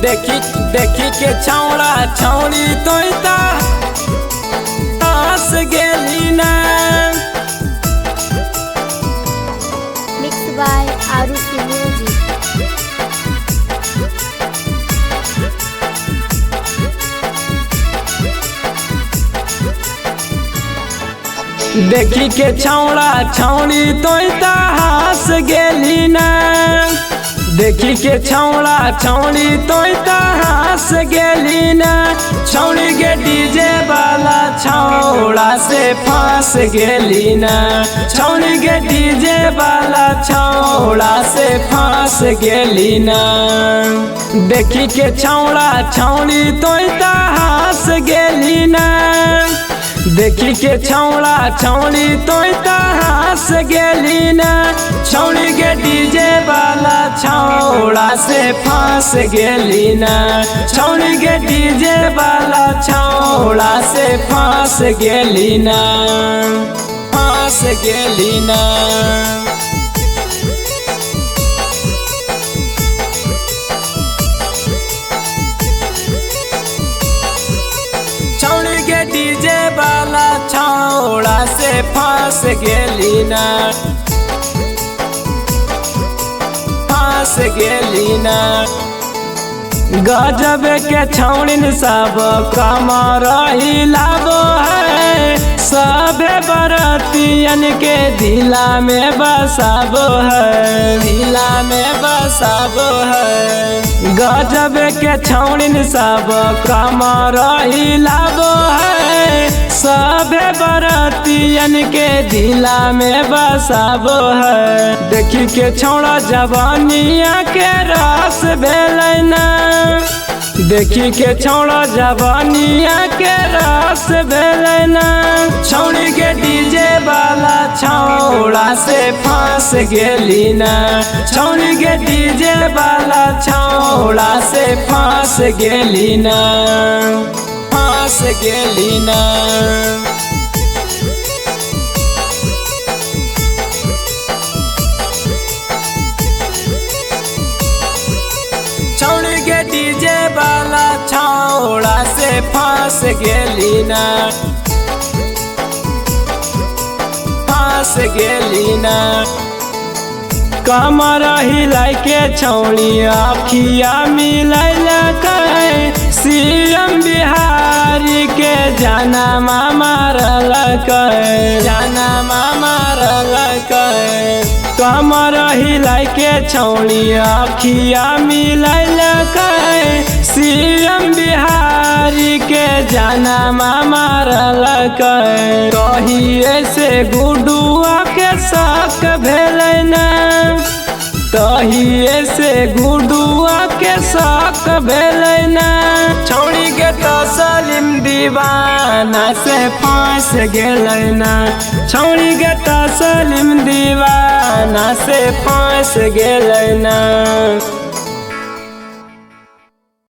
देखी देखी के छौड़ा छौड़ी तोता तास गेली ना। Mixed by Arushi Music. देखी के छौड़ा छौड़ी तोता हंस गेली ना। देखी के छौड़ा छौड़ी तोता हंस गेली ना। छौड़ी के डीजे वाला छौड़ा से फांस गेली ना। छौड़ी के डीजे वाला छौड़ा से फांस गेली ना। देखी के छौड़ा छौड़ी तोता हंस गेली ना। देखी के छौड़ा छौड़ी तोता हंस गेली ना। छौड़ी के डीजे वाला छौड़ा से फांस गेली ना। छौड़ी के डीजे वाला छौड़ा से फांस गेली ना। फांस गेली ना। छौड़ी के डीजे वाला छौड़ा से फांस गेली ना। फांस गेली ना। गजब के छौड़िन सब कमर हिलाबो है। सबे बरतियन के दिला में बसाबो है। दिला में बसाबो है। गजब के छौड़िन सब कमर हिलाबो है। सबे बरतियन के दिला में बसाबो है। देखी के छौड़ा जवानिया के रस भेलै ना। देखी के छौड़ा जवानिया के रस भेलै ना। छौड़ी के डीजे वाला छौड़ा से फांस गेली ना। छौड़ी के डीजे वाला छौड़ा से फांस गेली ना। फांस गेली ना। छौड़ी के डीजे वाला छौड़ा से फांस गेली ना। फांस गेली ना। कमर हिलाई के छौड़ी अखिया मिलैला कहे। सीएम बिहारी के जाना मारल कहे। जाना मारल कहे। कमर हिलाई के छौड़ी अखिया मिलैला कहे। सीएम बिहारी के जाना मारल कहे। कहिए से गुडुआ के शक भेलै ना। कहिए से गुडुआ के शक भेलै ना। छौड़ी के तो सलीम दीवाना से फांस गेलै ना। छौड़ी के तो सलीम दीवाना से फांस गेलै ना।